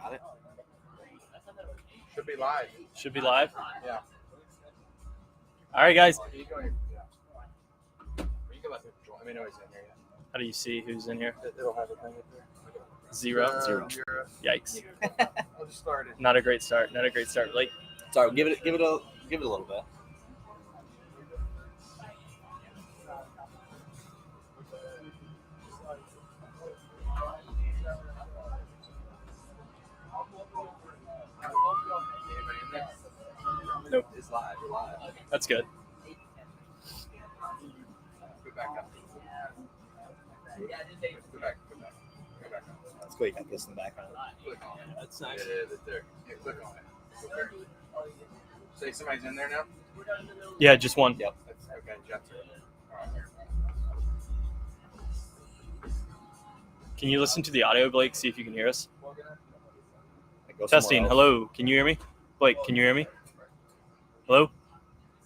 Got it. Should be live. Should be live. Yeah. All right, guys. You can let me know he's in here. How do you see who's in here? It'll have a thing up there. Zero. Zero. Yikes. I'll just start it. Not a great start. Like, Sorry, give it a little bit. nope. It's live. That's good. Go back up. Go back up. That's cool. You got this in the background. Click on it. That's nice. Yeah, that's there. Yeah, click on it. Go there. Say somebody's in there now? Yeah, just one. Yep. That's okay. Jeff's here. Can you listen to the audio, Blake? See if you can hear us. Go somewhere Testing. else. Hello. Can you hear me? Blake, can you hear me? Hello?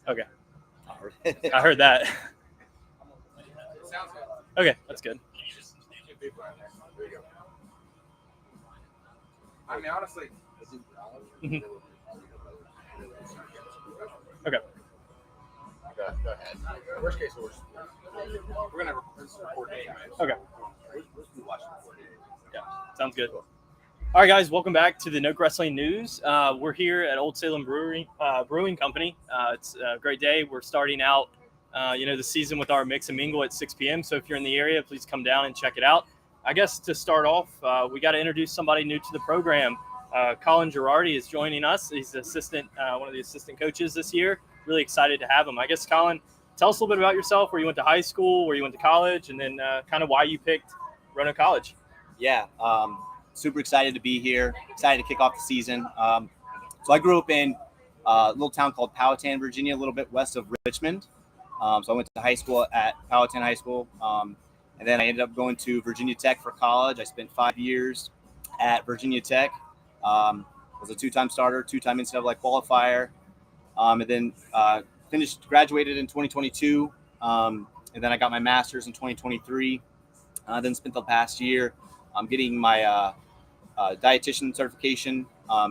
Okay. I heard that. It sounds good. Okay, that's good. Two people in there. There you go. I mean, honestly. Mhm. Okay. Go ahead. Worst case, we're gonna record anyway. Okay. We'll watch the recording. Yeah, sounds good. All right, guys, welcome back to the Noke Wrestling News. We're here at Old Salem Brewing Company. It's a great day. We're starting out, the season with our mix and mingle at 6 p.m. So if you're in the area, please come down and check it out. I guess to start off, we got to introduce somebody new to the program. Colin Girardi is joining us. He's one of the assistant coaches this year. Really excited to have him. I guess, Colin, tell us a little bit about yourself, where you went to high school, where you went to college, and then kind of why you picked Roanoke College. Yeah. Super excited to be here. Excited to kick off the season. So I grew up in a little town called Powhatan, Virginia, a little bit west of Richmond. So I went to high school at Powhatan High School. And then I ended up going to Virginia Tech for college. I spent 5 years at Virginia Tech. Was a two-time starter, two-time NCAA qualifier. And then graduated in 2022. And then I got my master's in 2023. Then spent the past year getting my dietitian certification,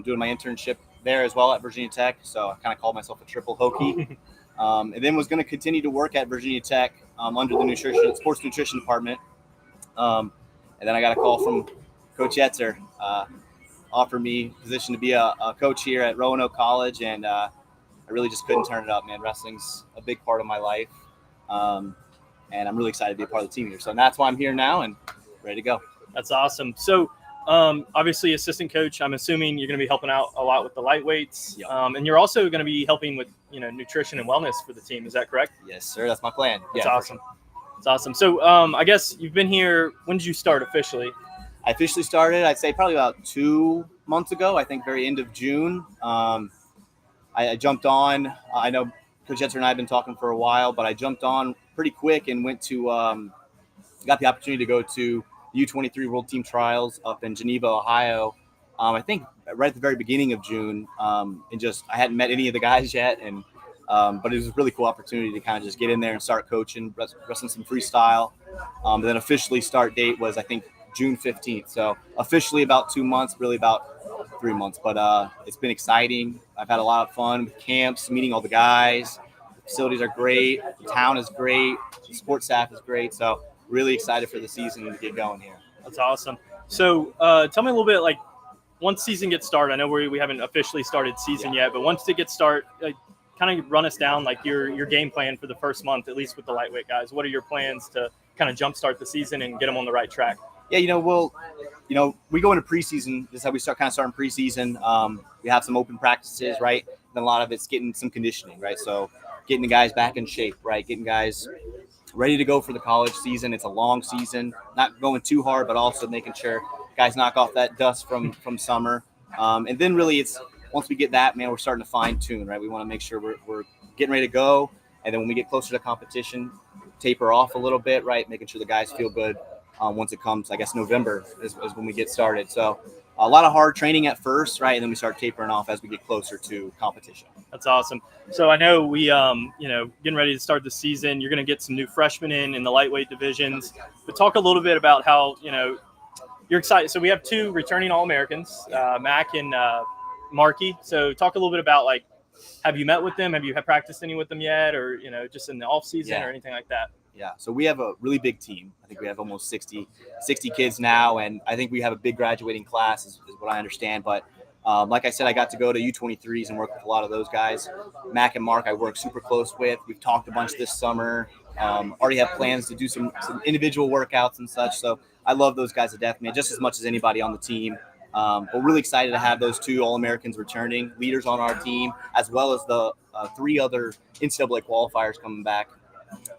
doing my internship there as well at Virginia Tech. So I kind of called myself a triple Hokie. And then was going to continue to work at Virginia Tech under the sports nutrition department. And then I got a call from Coach Yetzer, offered me a position to be a coach here at Roanoke College. And I really just couldn't turn it up, man. Wrestling's a big part of my life. And I'm really excited to be a part of the team here. So that's why I'm here now and ready to go. That's awesome. So obviously assistant coach, I'm assuming you're going to be helping out a lot with the lightweights. Yep. And you're also going to be helping with, nutrition and wellness for the team. Is that correct? Yes, sir. That's my plan. That's Yeah, awesome. That's awesome. So I guess you've been here. When did you start officially? I officially started, I'd say probably about 2 months ago, I think very end of June. I jumped on. I know Coach Yetzer and I have been talking for a while, but I jumped on pretty quick and went to got the opportunity to go to U23 World Team Trials up in Geneva, Ohio. I think right at the very beginning of June, and just I hadn't met any of the guys yet, and but it was a really cool opportunity to kind of just get in there and start coaching, wrestling some freestyle. And then officially start date was I think June 15th. So officially about 2 months, really about 3 months. But it's been exciting. I've had a lot of fun with camps, meeting all the guys. The facilities are great. The town is great. The support staff is great. So really excited for the season to get going here. That's awesome. So tell me a little bit, like, once season gets started, I know we haven't officially started season yet, but once it gets started, kind of run us down, like, your game plan for the first month, at least with the lightweight guys. What are your plans to kind of jumpstart the season and get them on the right track? Yeah, we go into preseason. This is how we starting preseason. We have some open practices, right? Then a lot of it's getting some conditioning, right? So getting the guys back in shape, right? Getting guys ready to go for the college season. It's a long season, not going too hard, but also making sure guys knock off that dust from summer. And then really it's once we get that, man, we're starting to fine tune, right? We want to make sure we're getting ready to go. And then when we get closer to competition, taper off a little bit, right? Making sure the guys feel good. Once it comes, I guess November is when we get started. So a lot of hard training at first, right? And then we start tapering off as we get closer to competition. That's awesome. So I know we, getting ready to start the season, you're going to get some new freshmen in the lightweight divisions. But talk a little bit about how, you're excited. So we have 2 returning All-Americans, Mac and Markey. So talk a little bit about, like, have you met with them? Have you practiced any with them yet, or just in the off season or anything like that? Yeah, so we have a really big team. I think we have almost 60 kids now, and I think we have a big graduating class, is what I understand. But like I said, I got to go to U23s and work with a lot of those guys. Mac and Mark, I work super close with. We've talked a bunch this summer. Already have plans to do some individual workouts and such. So I love those guys to death, man, just as much as anybody on the team. But really excited to have those 2 All-Americans returning, leaders on our team, as well as the 3 other NCAA qualifiers coming back,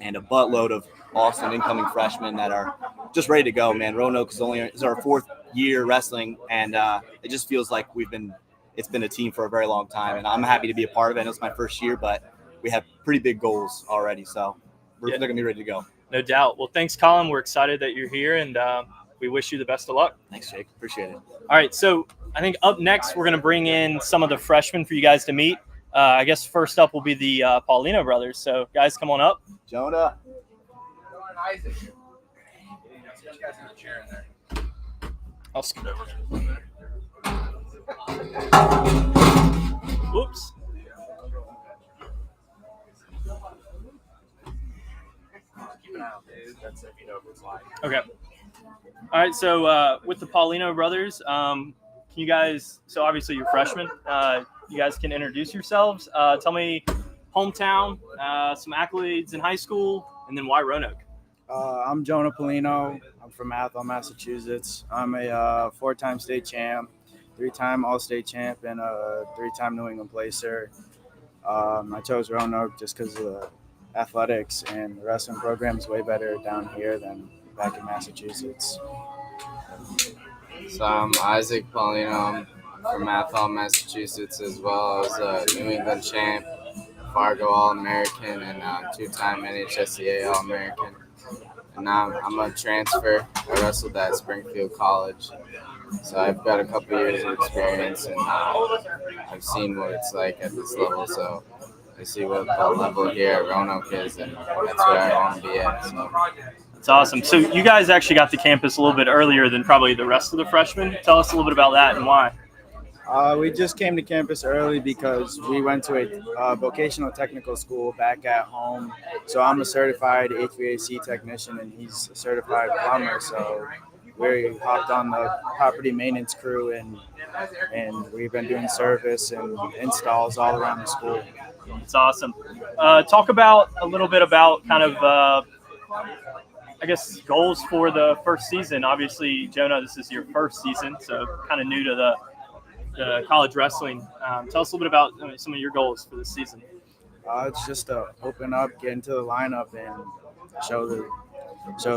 and a buttload of awesome incoming freshmen that are just ready to go, man. Roanoke is our 4th year wrestling, and it just feels like it's been a team for a very long time, and I'm happy to be a part of it. I know it's my first year, but we have pretty big goals already, so they're going to be ready to go. No doubt. Well, thanks, Colin. We're excited that you're here, and we wish you the best of luck. Thanks, Jake. Appreciate it. All right, so I think up next we're going to bring in some of the freshmen for you guys to meet. I guess first up will be the Paulino brothers. So, guys, come on up. Jonah. Isaac. You guys in a chair in there. I'll scoot over. Whoops. Keep an eye out, dude. That's if you know if it's live. Okay. All right, so with the Paulino brothers, can you guys, so obviously you're freshmen, you guys can introduce yourselves. Tell me hometown, some accolades in high school, and then why Roanoke. I'm Jonah Polino. I'm from Athol, Massachusetts. I'm a 4-time state champ, 3-time All-State champ, and a 3-time New England placer. I chose Roanoke just because of the athletics, and the wrestling program is way better down here than back in Massachusetts. So I'm Isaac Paulino. I'm from Athol, Massachusetts, as well as a New England champ, Fargo All-American, and 2-time NHSCA All-American. And now I'm a transfer. I wrestled at Springfield College. So I've got a couple years of experience, and I've seen what it's like at this level. So I see what the level here at Roanoke is, and that's where I want to be at. So. That's awesome. So you guys actually got to campus a little bit earlier than probably the rest of the freshmen. Tell us a little bit about that and why. We just came to campus early because we went to a vocational technical school back at home. So I'm a certified HVAC technician, and he's a certified plumber. So we hopped on the property maintenance crew, and we've been doing service and installs all around the school. It's awesome. Talk about a little bit about kind of, I guess, goals for the first season. Obviously, Jonah, this is your first season, so kind of new to the college wrestling. Tell us a little bit about some of your goals for this season. It's just to open up, get into the lineup, and show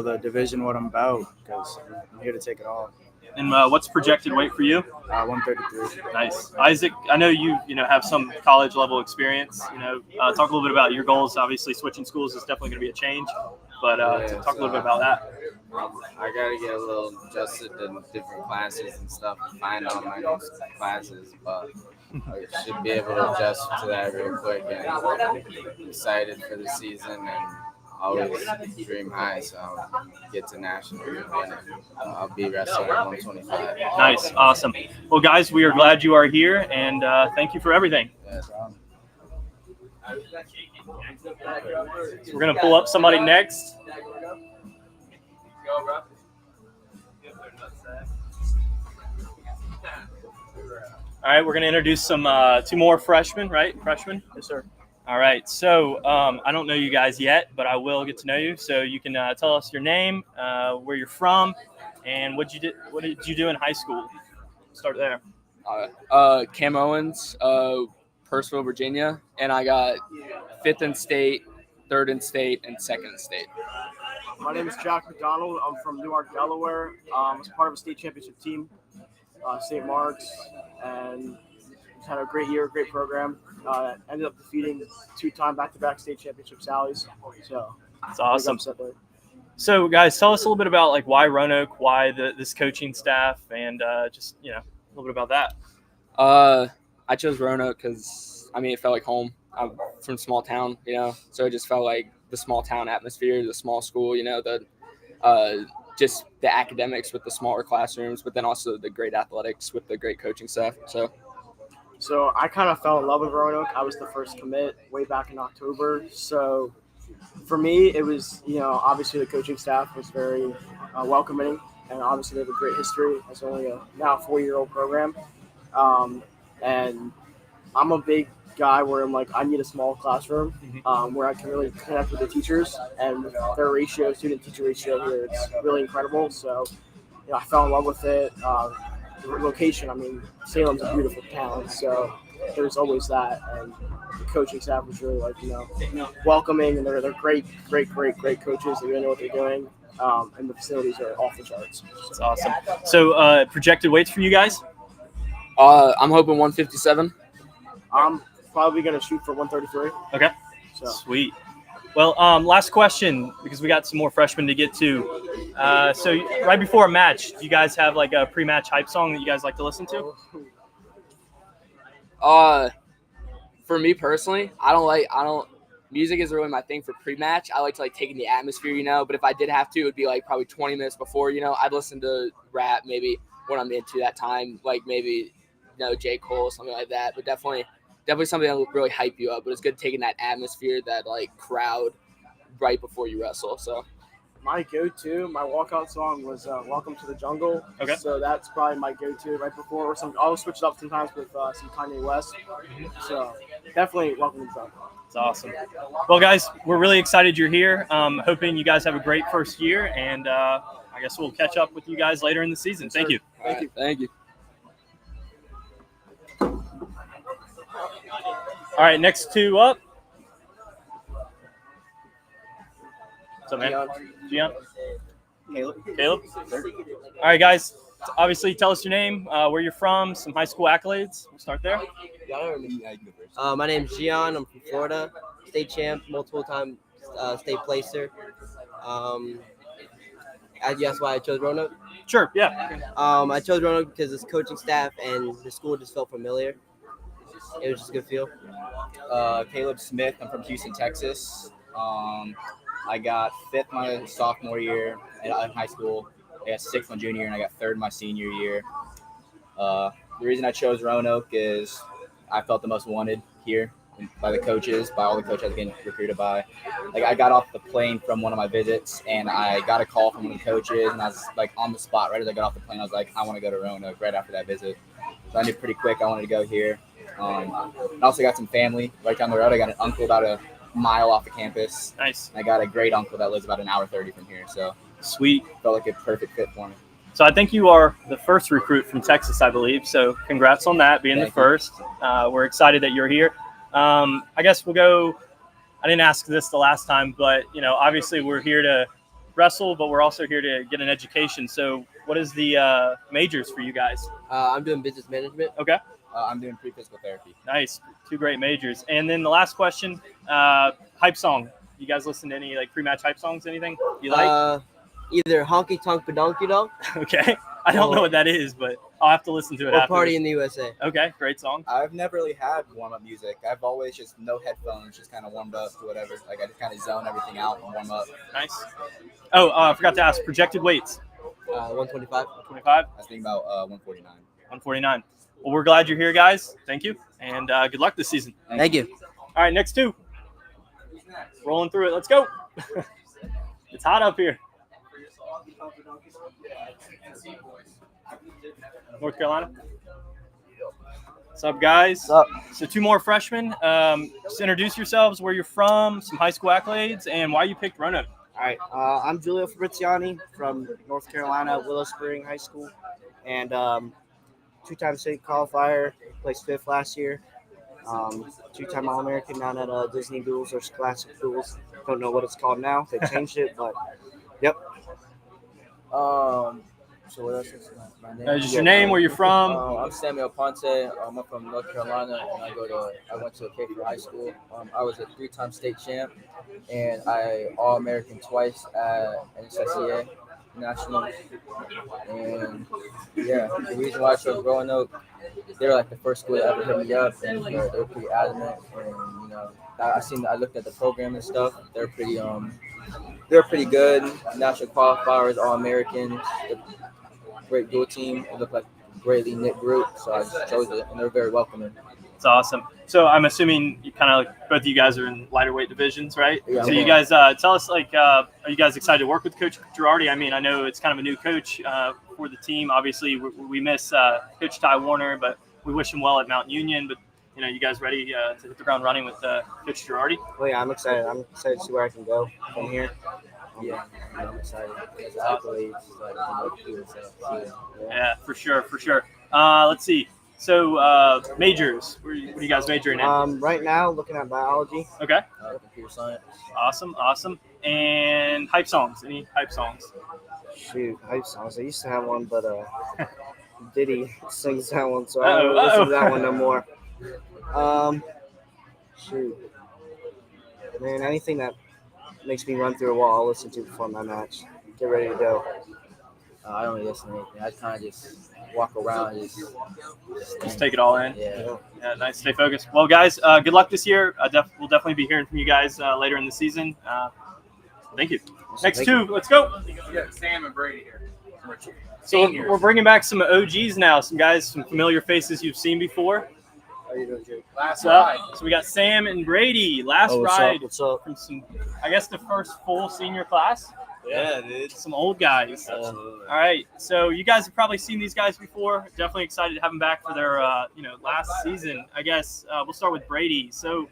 the division what I'm about, because I'm here to take it all. And what's projected weight for you? 133. Nice. Isaac, I know you have some college level experience. Talk a little bit about your goals. Obviously, switching schools is definitely going to be a change, but talk a little bit about that. I got to get a little adjusted to different classes and stuff and find all my new classes, but I should be able to adjust to that real quick, and I'm excited for the season and always dream high, so I'll get to national and I'll be wrestling at 125. Nice. Awesome. Well, guys, we are glad you are here, and thank you for everything. Yeah. So we're going to pull up somebody next. All right, we're going to introduce some 2 more freshmen, right? Freshmen? Yes, sir. All right, so I don't know you guys yet, but I will get to know you. So you can tell us your name, where you're from, and what did you do in high school? Start there. Cam Owens, Purcellville, Virginia, and I got 5th in state, 3rd in state, and 2nd in state. My name is Jack McDonald. I'm from Newark, Delaware. I was part of a state championship team, St. Mark's, and had a great year, great program. Ended up defeating 2-time back-to-back state championship Sallies. So that's awesome. So, guys, tell us a little bit about why Roanoke, why this coaching staff, and just a little bit about that. I chose Roanoke because it felt like home. I'm from a small town, so it just felt like the small town atmosphere, the small school, the just the academics with the smaller classrooms, but then also the great athletics with the great coaching staff. So I kind of fell in love with Roanoke. I was the first commit way back in October. So for me, it was, obviously the coaching staff was very welcoming, and obviously they have a great history. It's only a now 4-year-old program. And I'm a big guy where I'm like, I need a small classroom where I can really connect with the teachers, and with their ratio, student-teacher ratio here, it's really incredible. So, I fell in love with it. The location, I mean, Salem's a beautiful town, so there's always that. And the coaching staff was really welcoming, and they're great coaches. They really know what they're doing, and the facilities are off the charts. That's awesome. So projected weights for you guys? I'm hoping 157. I'm probably going to shoot for 133. Okay. So. Sweet. Well, last question, because we got some more freshmen to get to. So right before a match, do you guys have like a pre-match hype song that you guys like to listen to? For me personally, music isn't really my thing for pre-match. I like to take in the atmosphere, but if I did have to, it would be probably 20 minutes before, I'd listen to rap maybe when I'm into that time, maybe, J. Cole, something like that, but definitely something that will really hype you up. But it's good taking that atmosphere, that crowd right before you wrestle. So my go-to, my walkout song was "Welcome to the Jungle." Okay. So that's probably my go-to right before. Or I'll switch it up sometimes with some Kanye West. So definitely "Welcome to the Jungle." It's awesome. Well, guys, we're really excited you're here. Hoping you guys have a great first year, and I guess we'll catch up with you guys later in the season. Thank you. Thank you. All right, next two up. What's up, man? Gian? Caleb? All right, guys. Obviously, tell us your name, where you're from, some high school accolades. We'll start there. My name's Gian. I'm from Florida. State champ, multiple-time state placer. That's why I chose Roanoke. Sure, yeah. I chose Roanoke because it's coaching staff and the school just felt familiar. It was just a good feel. Caleb Smith. I'm from Houston, Texas. I got 5th my sophomore year in high school. I got 6th my junior year, and I got 3rd my senior year. The reason I chose Roanoke is I felt the most wanted here by the coaches, by all the coaches I was getting recruited by. I got off the plane from one of my visits, and I got a call from one of the coaches, and I was on the spot right as I got off the plane. I was like, I want to go to Roanoke right after that visit. So I knew pretty quick I wanted to go here. I also got some family right down the road. I got an uncle about a mile off the campus. Nice. I got a great uncle that lives about an hour 30 from here. So sweet. Felt like a perfect fit for me. So I think you are the first recruit from Texas, I believe. So congrats on that, being the first. We're excited that you're here. I guess we'll go. I didn't ask this the last time, but obviously we're here to wrestle, but we're also here to get an education. So what is the majors for you guys? I'm doing business management. Okay. I'm doing pre-physical therapy. Nice. 2 great majors. And then the last question, hype song. You guys listen to any pre-match hype songs? Anything you like? Either Honky Tonk Badonky Donk. Okay. I don't know what that is, but I'll have to listen to it or after. Party in the USA. Okay. Great song. I've never really had warm-up music. I've always just no headphones, just kind of warmed up to whatever. I just kind of zone everything out and warm up. Nice. Oh, I forgot to ask. Projected weights? 125. 125? I was thinking about 149. 149. Well, we're glad you're here, guys. Thank you. And good luck this season. Thank you. All right, next 2. Rolling through it. Let's go. It's hot up here. North Carolina. What's up, guys? What's up? So 2 more freshmen. Just introduce yourselves, where you're from, some high school accolades, and why you picked Roanoke. All right. I'm Giulio Fabriziani from North Carolina, Willow Spring High School, and 2-time state qualifier, placed 5th last year. 2-time All-American down at Disney Duels or Scholastic Duels. Don't know what it's called now. They changed it, but yep. So what else is my name? Just your name, where you're from. I'm Samuel Ponce. I'm from North Carolina, and I went to Cape High School. I was a 3-time state champ, and I All-American twice at NSSEA Nationals. And yeah, the reason why I chose Roanoke, they were the first school that ever hit me up, and they were pretty adamant. And I looked at the program and stuff. They're pretty They're pretty good. National qualifiers, all Americans. Great dual team. It looked like a greatly knit group, so I just chose it, and they're very welcoming. It's awesome. So I'm assuming you kind of like both of you guys are in lighter weight divisions, right? Yeah, so you guys tell us are you guys excited to work with Coach Girardi? I mean, I know it's kind of a new coach for the team. Obviously, we miss Coach Ty Warner, but we wish him well at Mount Union. But you guys ready to hit the ground running with Coach Girardi? Well, yeah, I'm excited. I'm excited to see where I can go from here. Yeah, I'm excited. It's Yeah, for sure. Let's see. So majors, what are you guys majoring in? Right now, looking at biology. Okay. Computer science. Awesome. And hype songs? Any hype songs? Shoot, hype songs. I used to have one, but Diddy sings that one, so I don't listen to that one no more. Shoot, man, anything that makes me run through a wall, I'll listen to before my match. Get ready to go. I don't really listen to anything. I kind of just walk around, just take it all in. Yeah. Nice. Stay focused. Well, guys, good luck this year. We'll definitely be hearing from you guys later in the season. Thank you. Next two, let's go. We got Sam and Brady here. So we're bringing back some OGs now, some guys, some familiar faces you've seen before. How you doing, Jake? Last ride. So we got Sam and Brady. Last ride. What's up? From some, I guess the first full senior class. Yeah, dude. Some old guys. Absolutely. All right. So you guys have probably seen these guys before. Definitely excited to have them back for their last season. I guess we'll start with Brady. So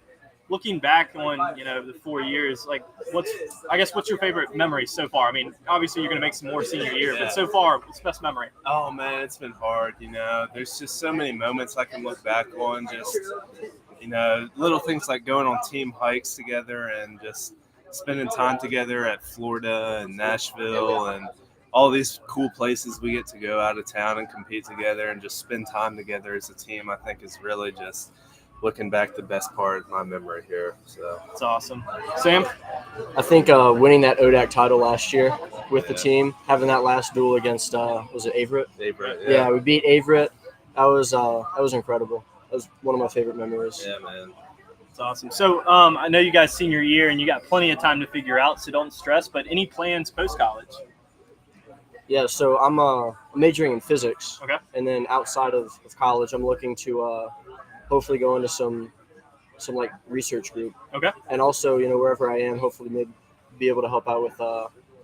looking back on the 4 years, like what's your favorite memory so far? I mean, obviously you're gonna make some more senior year, but so far, what's the best memory? Oh man, it's been hard. There's just so many moments I can look back on. Just little things like going on team hikes together and just spending time together at Florida and Nashville and all these cool places we get to go out of town and compete together and just spend time together as a team. I think is really just looking back the best part of my memory here. So it's awesome. Sam? I think winning that ODAC title last year with the team, having that last duel against was it Averett? Averett, yeah, we beat Averett. That was incredible. That was one of my favorite memories. Yeah, man. It's awesome. So I know you guys senior year and you got plenty of time to figure out, so don't stress. But any plans post college? Yeah, so I'm majoring in physics. Okay. And then outside of college, I'm looking to hopefully go into some like research group. Okay. And also, wherever I am, hopefully maybe be able to help out with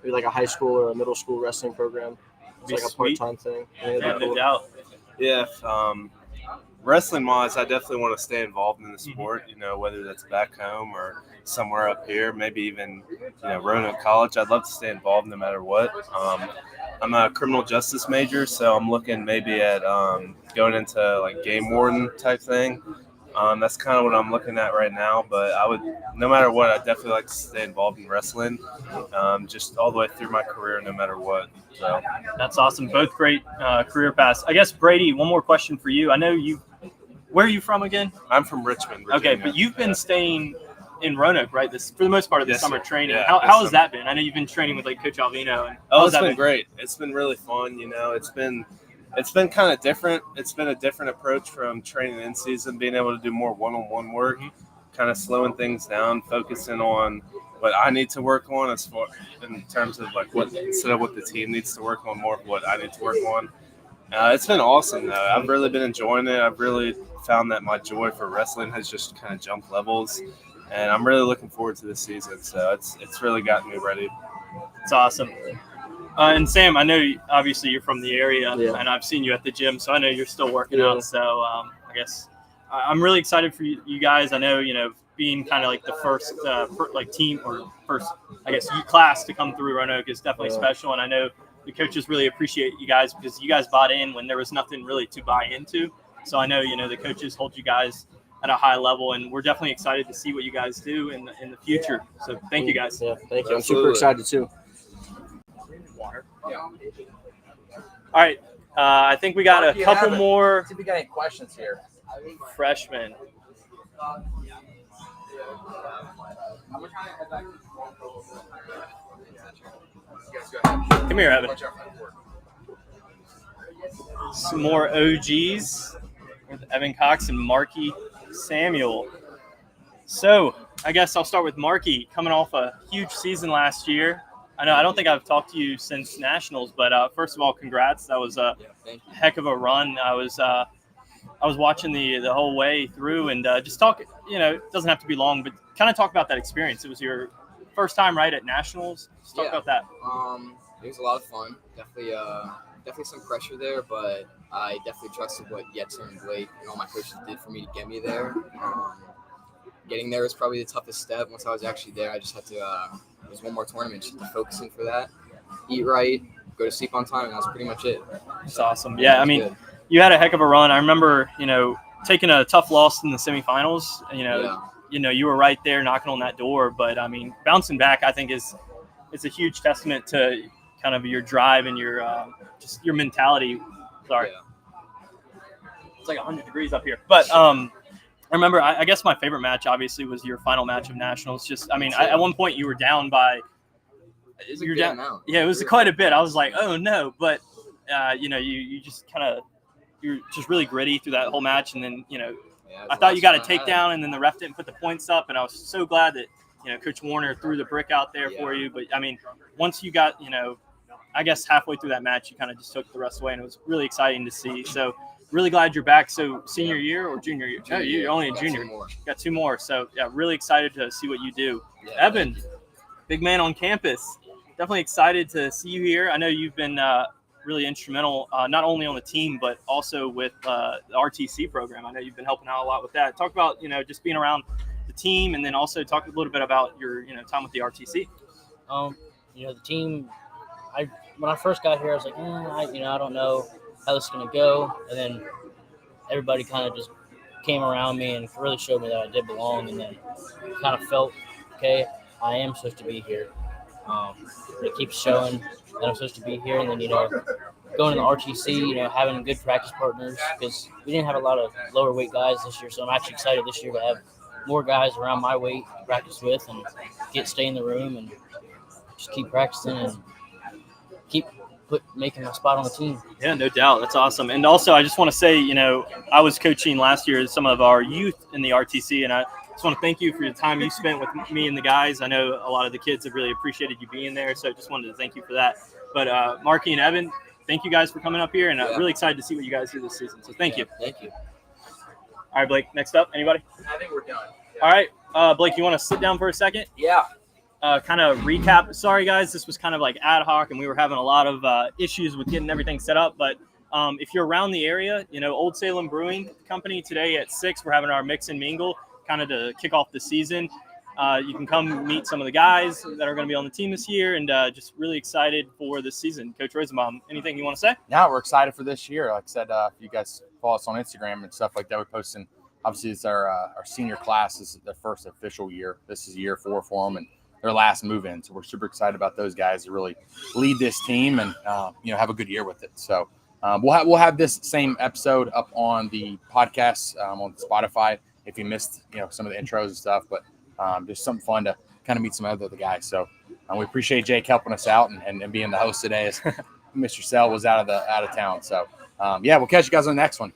maybe like a high school or a middle school wrestling program. It's like a part-time thing. Yeah, no doubt. Yeah. Wrestling wise, I definitely want to stay involved in the sport, whether that's back home or somewhere up here, maybe even, Roanoke College. I'd love to stay involved no matter what. I'm a criminal justice major, so I'm looking maybe at going into like game warden type thing. That's kind of what I'm looking at right now, but I would, no matter what, I'd definitely like to stay involved in wrestling, just all the way through my career, no matter what. So that's awesome. Both great career paths. I guess, Brady, one more question for you. I know where are you from again? I'm from Richmond, Virginia. Okay, but you've been staying in Roanoke, right? For the most part of the summer training. Yeah, how has that been? I know you've been training with like Coach Alvino. It's been great. It's been really fun. It's been kind of different. It's been a different approach from training in season, being able to do more one-on-one work, kind of slowing things down, focusing on what I need to work on as far in terms of like what instead of what the team needs to work on, more of what I need to work on. It's been awesome though. I've really been enjoying it. I've really found that my joy for wrestling has just kind of jumped levels, and I'm really looking forward to this season. So it's really gotten me ready. It's awesome. And Sam, I know obviously you're from the area, Yeah. and I've seen you at the gym, so I know you're still working out. So I guess I'm really excited for you guys. I know being kind of like the first team or first class to come through Roanoke is definitely special, and I know the coaches really appreciate you guys because you guys bought in when there was nothing really to buy into. So I know the coaches hold you guys at a high level, and we're definitely excited to see what you guys do in the future. So thank you guys. Yeah, thank you. I'm super excited too. Water. All right. I think we got a couple more. See if we got any questions here. Freshmen. Come here, Evan. Some more OGs with Evan Cox and Marky Samuel. So I guess I'll start with Marky, coming off a huge season last year. I don't think I've talked to you since Nationals, but first of all, congrats. That was a heck of a run. I was watching the whole way through, and just talk. It doesn't have to be long, but kind of talk about that experience. It was your first time, right, at Nationals. Just talk about that. It was a lot of fun. Definitely some pressure there, but I definitely trusted what Yetzer and Blake and all my coaches did for me to get me there. Getting there was probably the toughest step. Once I was actually there, I just had to. There was one more tournament, just to focus in for that, eat right, go to sleep on time, and that was pretty much it. It's awesome. Yeah, I mean, you had a heck of a run. I remember, taking a tough loss in the semifinals. You were right there knocking on that door. But I mean, bouncing back, I think is a huge testament to kind of your drive and your just your mentality. Sorry, it's like 100 degrees up here. But I remember, I guess my favorite match obviously was your final match of Nationals. Just, I mean, at one point you were down by. You're down. Yeah, it was quite a bit. I was like, oh no, but you just you're just really gritty through that whole match, and then I thought you got a takedown, and then the ref didn't put the points up, and I was so glad that Coach Warner threw the brick out there for you. But I mean, once you got I guess halfway through that match, you kind of just took the rest away, and it was really exciting to see. So. Really glad you're back. So senior year or junior year? Oh, you're only a junior. Got 2 more. So yeah, really excited to see what you do. Yeah, Evan, big man on campus. Definitely excited to see you here. I know you've been really instrumental, not only on the team, but also with the RTC program. I know you've been helping out a lot with that. Talk about, just being around the team, and then also talk a little bit about your, time with the RTC. The team, when I first got here, I was like, I don't know how this is going to go, and then everybody kind of just came around me and really showed me that I did belong, and then kind of felt, okay, I am supposed to be here. It keeps showing that I'm supposed to be here, and then, going to the RTC, having good practice partners, because we didn't have a lot of lower weight guys this year, so I'm actually excited this year to have more guys around my weight to practice with and stay in the room and just keep practicing and keep making my spot on the team. Yeah, no doubt. That's awesome. And also, I just want to say, I was coaching last year some of our youth in the RTC, and I just want to thank you for the time you spent with me and the guys. I know a lot of the kids have really appreciated you being there, so I just wanted to thank you for that. But Marky and Evan, thank you guys for coming up here, and I'm really excited to see what you guys do this season. So thank you. Thank you. All right, Blake, next up. Anybody? I think we're done. All right. Blake, you want to sit down for a second? Yeah. Kind of recap. Sorry, guys, this was kind of like ad hoc, and we were having a lot of issues with getting everything set up. But if you're around the area, Old Salem Brewing Company, today at 6, we're having our mix and mingle kind of to kick off the season. You can come meet some of the guys that are going to be on the team this year, and just really excited for this season. Coach Rosenbaum, anything you want to say? Yeah, we're excited for this year. Like I said, if you guys follow us on Instagram and stuff like that, we're posting. Obviously, it's our senior class. This is their first official year. This is year 4 for them, and their last move-in. So we're super excited about those guys to really lead this team and have a good year with it. So we'll have this same episode up on the podcast on Spotify if you missed some of the intros and stuff. But just something fun to kind of meet some other guys. So we appreciate Jake helping us out and being the host today as Mr. Sell was out of town. So we'll catch you guys on the next one.